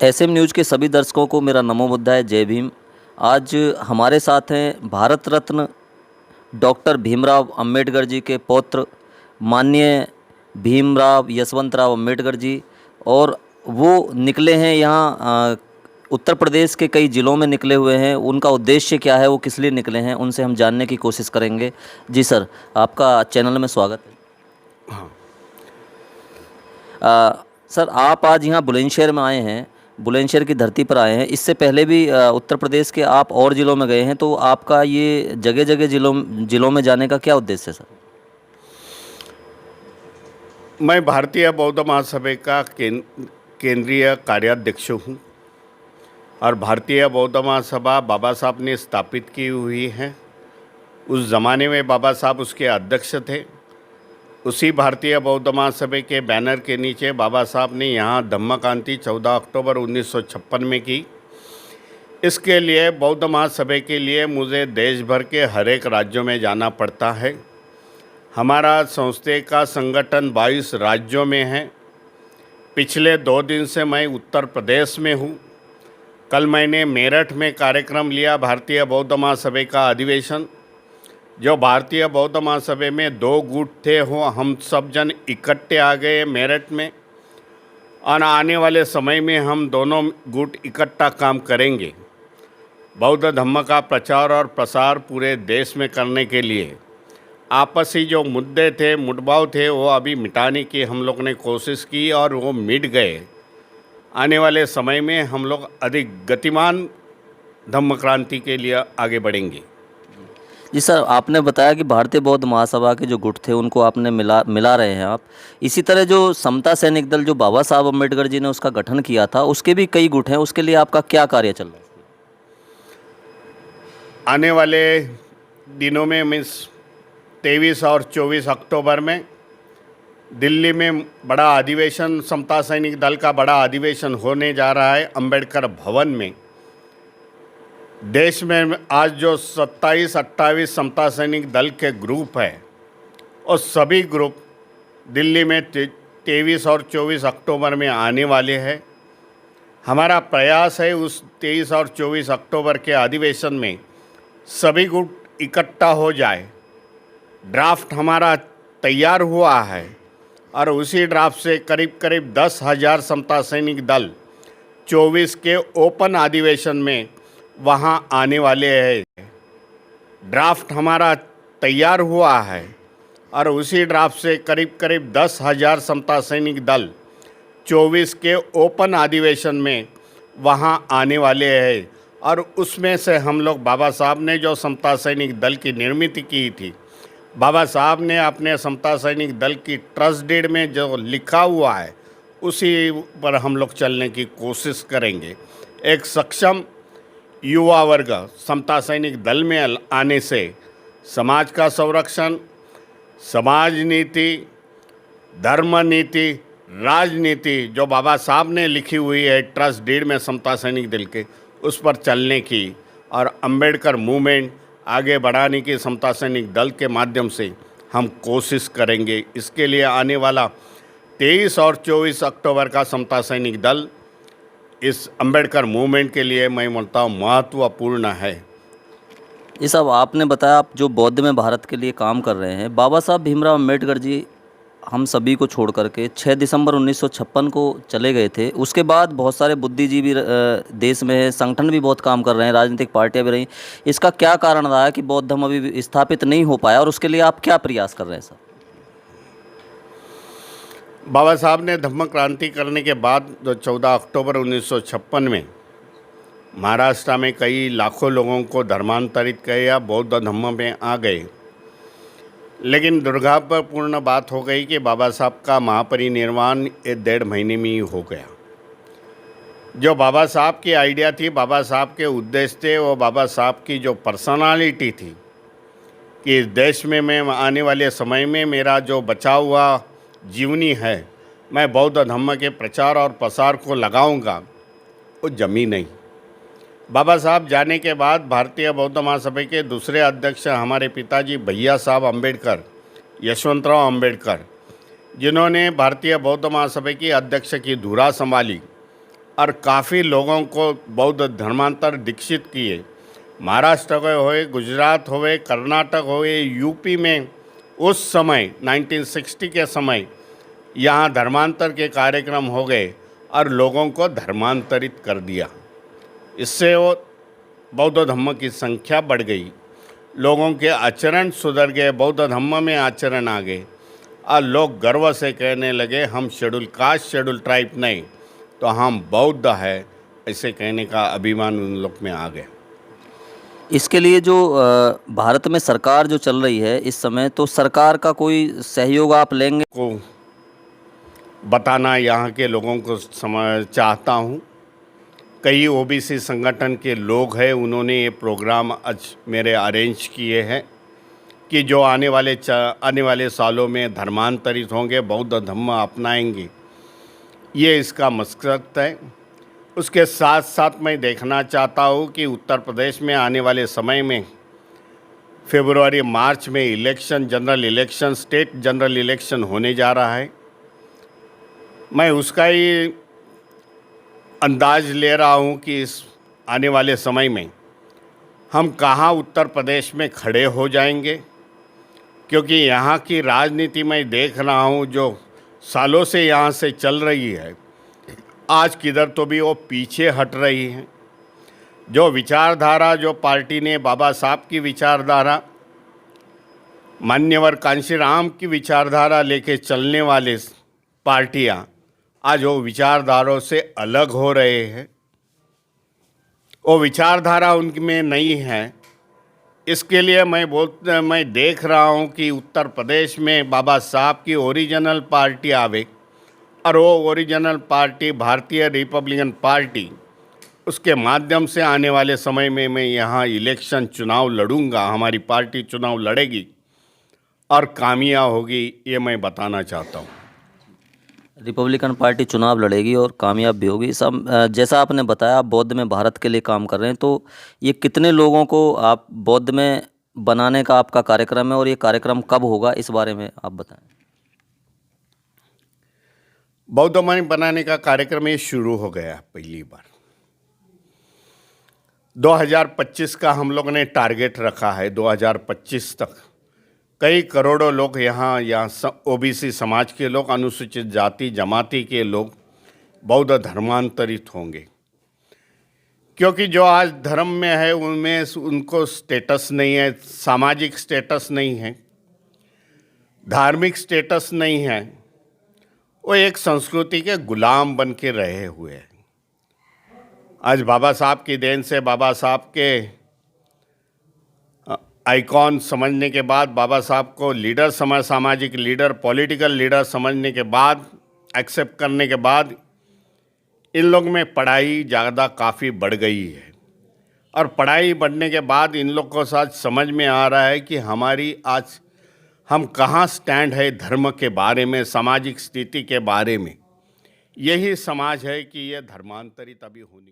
SM news के सभी दर्शकों को मेरा नमो बुद्धाय जय भीम। आज हमारे साथ हैं भारत रत्न डॉक्टर भीमराव अंबेडकर जी के पौत्र माननीय भीमराव यशवंतराव अंबेडकर जी। और वो निकले हैं यहाँ उत्तर प्रदेश के कई ज़िलों में निकले हुए हैं। उनका उद्देश्य क्या है, वो किस लिए निकले हैं, उनसे हम जानने की कोशिश करेंगे। जी सर, आपका चैनल में स्वागत है। सर, आप आज यहाँ बुलंदशहर में आए हैं, बुलंदशहर की धरती पर आए हैं। इससे पहले भी उत्तर प्रदेश के आप और ज़िलों में गए हैं, तो आपका ये जगह जगह ज़िलों में जाने का क्या उद्देश्य है सर? मैं भारतीय बौद्ध महासभा का केंद्रीय कार्याध्यक्ष हूँ और भारतीय बौद्ध महासभा बाबा साहब ने स्थापित की हुई है। उस ज़माने में बाबा साहब उसके अध्यक्ष थे। उसी भारतीय बौद्ध महासभा के बैनर के नीचे बाबा साहब ने यहाँ धम्म क्रांति 14 अक्टूबर 1956 में की। इसके लिए बौद्ध महासभा के लिए मुझे देश भर के हर एक राज्यों में जाना पड़ता है। हमारा संस्था का संगठन 22 राज्यों में है। पिछले 2 दिन से मैं उत्तर प्रदेश में हूँ। कल मैंने मेरठ में कार्यक्रम लिया, भारतीय बौद्ध महासभा का अधिवेशन। जो भारतीय बौद्ध महासभा में 2 गुट थे, वो हम सब जन इकट्ठे आ गए मेरठ में, और आने वाले समय में हम दोनों गुट इकट्ठा काम करेंगे बौद्ध धम्म का प्रचार और प्रसार पूरे देश में करने के लिए। आपसी जो मुद्दे थे, मुटभाव थे, वो अभी मिटाने की हम लोग ने कोशिश की और वो मिट गए। आने वाले समय में हम लोग अधिक गतिमान धम्म क्रांति के लिए आगे बढ़ेंगे। जी सर, आपने बताया कि भारतीय बौद्ध महासभा के जो गुट थे उनको आपने मिला रहे हैं आप। इसी तरह जो समता सैनिक दल जो बाबा साहब अम्बेडकर जी ने उसका गठन किया था, उसके भी कई गुट हैं, उसके लिए आपका क्या कार्य चल रहा है? आने वाले दिनों में 23 और 24 अक्टूबर में दिल्ली में बड़ा अधिवेशन, समता सैनिक दल का बड़ा अधिवेशन होने जा रहा है अंबेडकर भवन में। देश में आज जो 27-28 समता सैनिक दल के ग्रुप है, और सभी ग्रुप दिल्ली में 23 और 24 अक्टूबर में आने वाले हैं। हमारा प्रयास है उस 23 और 24 अक्टूबर के अधिवेशन में सभी गुट इकट्ठा हो जाए। ड्राफ्ट हमारा तैयार हुआ है और उसी ड्राफ्ट से करीब करीब 10,000 समता सैनिक दल 24 के ओपन अधिवेशन में वहाँ आने वाले हैं। ड्राफ्ट हमारा तैयार हुआ है और उसी ड्राफ्ट से करीब करीब 10,000 समता सैनिक दल 24 के ओपन अधिवेशन में वहाँ आने वाले हैं। और उसमें से हम लोग, बाबा साहब ने जो समता सैनिक दल की निर्मित की थी, बाबा साहब ने अपने समता सैनिक दल की ट्रस्ट डीड में जो लिखा हुआ है उसी पर हम लोग चलने की कोशिश करेंगे। एक सक्षम युवा वर्ग समता सैनिक दल में आने से समाज का संरक्षण, समाज नीति, धर्म नीति, राजनीति जो बाबा साहब ने लिखी हुई है ट्रस्ट डीड में समता सैनिक दल के, उस पर चलने की और अंबेडकर मूवमेंट आगे बढ़ाने की समता सैनिक दल के माध्यम से हम कोशिश करेंगे। इसके लिए आने वाला 23 और 24 अक्टूबर का समता सैनिक दल इस अंबेडकर मूवमेंट के लिए मैं मानता हूँ महत्वपूर्ण है। ये सब आपने बताया, आप जो बौद्ध में भारत के लिए काम कर रहे हैं। बाबा साहब भीमराव अम्बेडकर जी हम सभी को छोड़ करके 6 दिसंबर 1956 को चले गए थे। उसके बाद बहुत सारे बुद्धिजीवी देश में है, संगठन भी बहुत काम कर रहे हैं, राजनीतिक पार्टियां भी रही। इसका क्या कारण रहा है कि बौद्ध धर्म अभी स्थापित नहीं हो पाया, और उसके लिए आप क्या प्रयास कर रहे हैं सर? बाबा साहब ने धम्म क्रांति करने के बाद जो 14 अक्टूबर 1956 में महाराष्ट्र में कई लाखों लोगों को धर्मांतरित किया, बौद्ध धम्म में आ गए। लेकिन दुर्भाग्यपूर्ण बात हो गई कि बाबा साहब का महापरिनिर्वाण 1.5 महीने में ही हो गया। जो बाबा साहब की आइडिया थी, बाबा साहब के उद्देश्य थे, वो बाबा साहब की जो पर्सनालिटी थी कि इस देश में मैं आने वाले समय में मेरा जो बचा हुआ जीवनी है, मैं बौद्ध धम्म के प्रचार और प्रसार को लगाऊंगा, वो जमी नहीं। बाबा साहब जाने के बाद भारतीय बौद्ध महासभा के दूसरे अध्यक्ष हमारे पिताजी भैया साहब अम्बेडकर, यशवंतराव अम्बेडकर, जिन्होंने भारतीय बौद्ध महासभा की अध्यक्ष की धुरा संभाली, और काफ़ी लोगों को बौद्ध धर्मांतर दीक्षित किए। महाराष्ट्र के होए, गुजरात होए, कर्नाटक होए, यूपी में उस समय 1960 के समय यहाँ धर्मांतर के कार्यक्रम हो गए और लोगों को धर्मांतरित कर दिया। इससे वो बौद्ध धर्म की संख्या बढ़ गई, लोगों के आचरण सुधर गए, बौद्ध धर्म में आचरण आ गए और लोग गर्व से कहने लगे हम शेड्यूल कास्ट शेड्यूल ट्राइब नहीं तो हम बौद्ध है, ऐसे कहने का अभिमान उन लोग में आ गया। इसके लिए जो भारत में सरकार जो चल रही है इस समय, तो सरकार का कोई सहयोग आप लेंगे? को बताना यहाँ के लोगों को समझ चाहता हूँ। कई ओबीसी संगठन के लोग हैं, उन्होंने ये प्रोग्राम आज मेरे अरेंज किए हैं कि जो आने वाले सालों में धर्मांतरित होंगे, बौद्ध धर्म अपनाएंगे, ये इसका मकसद है। उसके साथ साथ मैं देखना चाहता हूँ कि उत्तर प्रदेश में आने वाले समय में फरवरी मार्च में election, general election, state general election होने जा रहा है। मैं उसका ही अंदाज ले रहा हूँ कि इस आने वाले समय में हम कहाँ उत्तर प्रदेश में खड़े हो जाएंगे, क्योंकि यहाँ की राजनीति मैं देख रहा हूँ जो सालों से यहाँ से चल रही है, आज किधर तो भी वो पीछे हट रही है। जो विचारधारा, जो पार्टी ने बाबा साहब की विचारधारा, मान्यवर कांशीराम की विचारधारा लेके चलने वाले पार्टियाँ आज वो विचारधारों से अलग हो रहे हैं। वो विचारधारा उनमें नहीं है। इसके लिए मैं देख रहा हूँ कि उत्तर प्रदेश में बाबा साहब की ओरिजिनल पार्टी आवे और वो ओरिजिनल पार्टी भारतीय रिपब्लिकन पार्टी, उसके माध्यम से आने वाले समय में मैं यहाँ इलेक्शन चुनाव लड़ूंगा, हमारी पार्टी चुनाव लड़ेगी और कामयाब होगी, ये मैं बताना चाहता हूँ। रिपब्लिकन पार्टी चुनाव लड़ेगी और कामयाब भी होगी। सब जैसा आपने बताया, आप बौद्ध में भारत के लिए काम कर रहे हैं, तो ये कितने लोगों को आप बौद्ध में बनाने का आपका कार्यक्रम है और ये कार्यक्रम कब होगा, इस बारे में आप बताएं। बौद्ध में बनाने का कार्यक्रम ये शुरू हो गया पहली बार 2025 का हम लोगों ने टारगेट रखा है। 2025 तक कई करोड़ों लोग यहाँ ओबीसी समाज के लोग, अनुसूचित जाति जमाती के लोग बौद्ध धर्मांतरित होंगे, क्योंकि जो आज धर्म में है उनमें उनको स्टेटस नहीं है, सामाजिक स्टेटस नहीं है, धार्मिक स्टेटस नहीं है, वो एक संस्कृति के गुलाम बन के रहे हुए हैं। आज बाबा साहब की देन से, बाबा साहब के आइकॉन समझने के बाद, बाबा साहब को लीडर समझ, सामाजिक लीडर, पॉलिटिकल लीडर समझने के बाद, एक्सेप्ट करने के बाद, इन लोग में पढ़ाई ज़्यादा काफ़ी बढ़ गई है और पढ़ाई बढ़ने के बाद इन लोग को आज समझ में आ रहा है कि हमारी आज हम कहाँ स्टैंड है धर्म के बारे में, सामाजिक स्थिति के बारे में। यही समाज है कि ये धर्मांतरित अभी होने